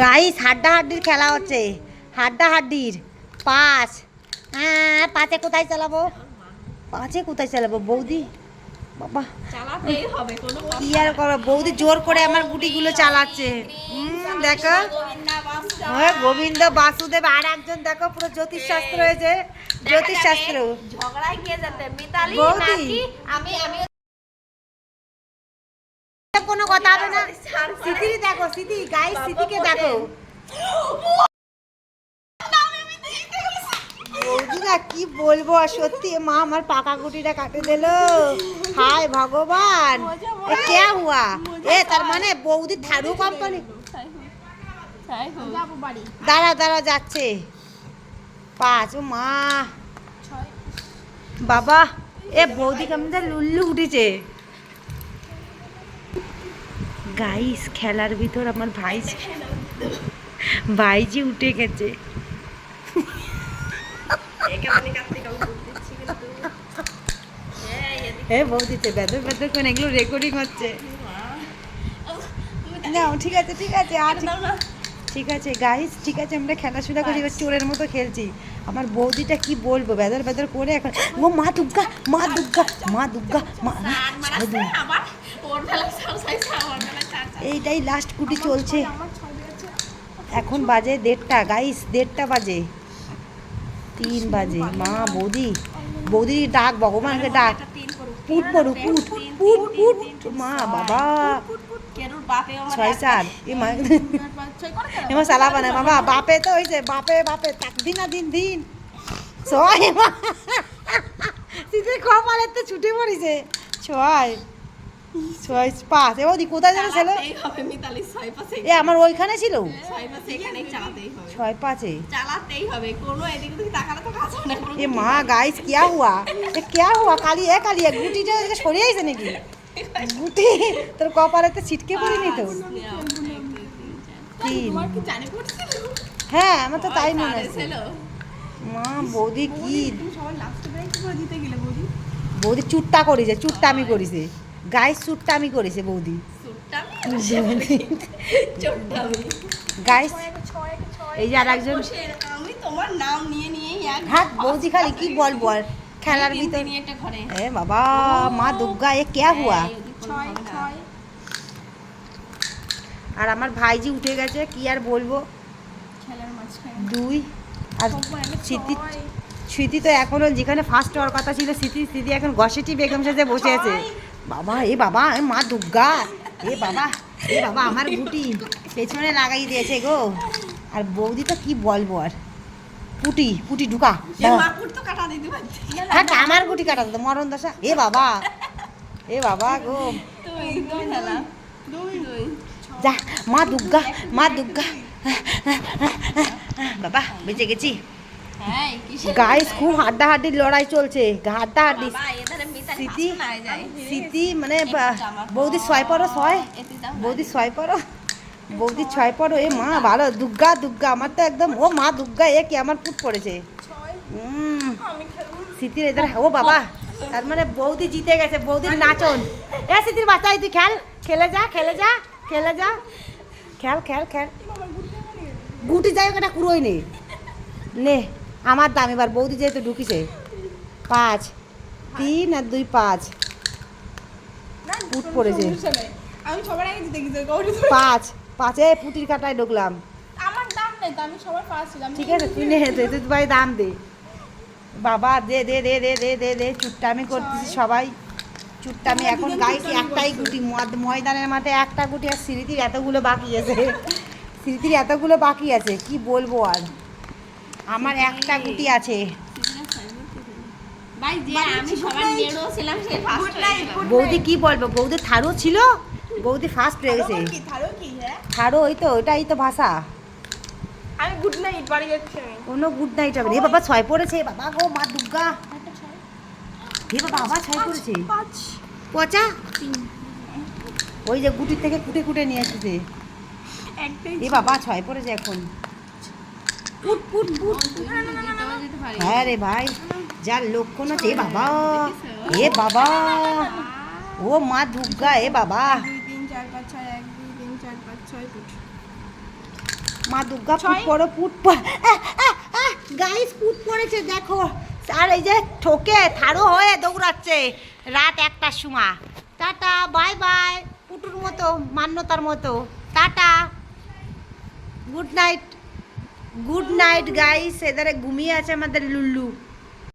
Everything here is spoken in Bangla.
গাইস হাড্ডাহাড্ডির খেলা হচ্ছে, হাড্ডাহাড্ডির। পাঁচ, হ্যাঁ পাঁচে কোথায় চালাবো, পাঁচে কোথায় চালাবো বৌদি, বাবা চালাতেই হবে, কোনো কি আর করো, বৌদি জোর করে আমার গুটিগুলো চালাচ্ছে। দেখো গোবিন্দ বাসুদেব, আর একজন দেখো পুরো জ্যোতিষশাস্ত্র হয়েছে, জ্যোতিষশাস্ত্র। ঝগড়ায় কে যেতে, মিতালি বৌদি। নাকি আমি? কোনো কথা হবে না। সিদ্ধি দেখো, সিদ্ধি গাইস, সিদ্ধিকে দেখো। বৌদিরা কি বলবো, সত্যি মা আমার পাকা গুটিটা কাটে দিল। হায় ভগবান, এ কে হুয়া? এ তার মানে বৌদি থারু কোম্পানি। দাঁড়া দাঁড়া যাচ্ছে। পাঁচ, ও মা বাবা, এ বৌদি কেমন লুল্লু উঠেছে। গাইস খেলার ভিতর আমার ভাইজি উঠে গেছে। হ্যাঁ বৌদিতে বেদর বেদর করে এগুলো রেকর্ডিং হচ্ছে। না ঠিক আছে ঠিক আছে, আর ঠিক আছে গাইস, ঠিক আছে আমরা খেলাধুলা করি, এবার চোরের মতো খেলছি। আমার বৌদিটা কি বলবো, বেদর বেদর করে এখন ও মা দুর্গা, মা দুর্গা, মা দুর্গা, মা এইটাই লাস্ট কুটি চলছে। এখন বাজে 1:30 গাইস, 1:30 বাজে, 3 বাজে। মা বৌদি ডাক, ভগবানকে ডাক, পুট পড়ু পুট পুট পুট, মা বাবা 6-4 এমা সালা বানায় বাবা, বাপে তো হইছে, বাপে তাক দিন না দিন দিন ছয় মা সিধে কপালে তো ছুটে পড়িছে। 6-5 এ ওদি কোথায় যেন ছিল, এ আমার ওইখানে ছিল 6-5 চালাতেই হবে, কোনো এদিক ওদিক তাকালে তো কাজ হবে না। এ মা গাইস কিয়া হুয়া, এ কিয়া হুয়া, কালি গুটিটা সরে আইছে নাকি? গুটি তোর কপালে তো ছিটকে পড়িনি তো। 3, হ্যাঁ আমার তো তাই মনে আছে। মা বৌদি কি বৌদি চুট্টা করেছে, চুট্টামি করেছে গাইস, চুট্টামি করেছে বৌদি গাইস। এই যে আর একজন, আমি তোমার নাম নিয়ে হ্যাঁ বৌদি খালি কি বলবো আর খেলার ভিতর। এ বাবা মা দুর্গা, এ কে হুয়া? আর আমার ভাইজি উঠে গেছে, কি আর বলবো। 2 আর স্মৃতি তো এখনো যেখানে ফার্স্ট হওয়ার কথা ছিল, স্মৃতি এখন গসেটি বেগম সাথে বসে আছে। বাবা এ বাবা, এ মা দুর্গা, এ বাবা আমার গুটি পেছনে লাগাই দিয়েছে গো। আর বৌদি তো কি বলবো আর, পুটি ঢুকা, হ্যাঁ আমার গুটি কাটা দিত মরণ দশা। এ বাবা গো, যা মা দুর্গা বাবা বেঁচে গেছি। গাইস খুব হাড্ডাহাড্ডির লড়াই চলছে, হাড্ডাহাড্ডি। স্মৃতি মানে বৌদি 6 পড়ো, বৌদি 6 পড়ো। এ মা ভালো, দুর্গা আমার তো একদম, ও মা দুর্গা, এ কি আমার পুট পড়েছে। স্মৃতির এদের, ও বাবা তার মানে বৌদি জিতে গেছে, বৌদির নাচন। এ স্মৃতির বাচ্চা, তুই খেলে যা খেল গুটি যাই ওটা কুড়োই নে আমার দাম। এবার বৌদি যেহেতু ঢুকিছে, 5, 3 আর 2 5 পুট পড়েছে। 5 পুটির কাটায় ঢুকলাম। ঠিক আছে তুই নে, তুই ভাই দাম দে বাবা, দে চুট্টামি করতেছি সবাই, চুট্টামি। এখন গাইস একটাই গুটি, ময়দানের মাঠে একটা গুটি, আর স্মৃতির এতগুলো বাকি আছে, কি বলবো আর, আমার একটা গুটি আছে। বৌদি কি বলবো, বৌদি থারো ছিল, বৌদি ফার্স্ট হয়ে গেছে। থারো ওই তো, ওটাই তো ভাষা। আমি গুড নাইট বাড়ি যাচ্ছি। কোনো গুড নাইট হবে না। এ বাবা 6 পড়েছে, বাবা গো মা দুর্গা, এ বাবা 6 পড়েছে, পচা ওই যে গুটির থেকে কুটে নিয়ে আসছে। এ বাবা 6 পড়েছে এখন, পুট হ্যাঁ রে ভাই, যার লক্ষণ আছে। এ বাবা ও মা দুর্গা, এ বাবা 2 3 4 5 6 1 2 3 4 5 6 ফুট। মা দুর্গা পুট ছয়। পড়ো পুট গাইস পুট পড়েছে দেখো। আর এই যে ঠোকে থারো হয়ে দৌড়াচ্ছে রাত 1টার সময়। টাটা বাই বাই পুটুর মতো মান্যতার মতো টাটা গুড নাইট গাইস। এধারে ঘুমিয়ে আছে আমাদের লুল্লু।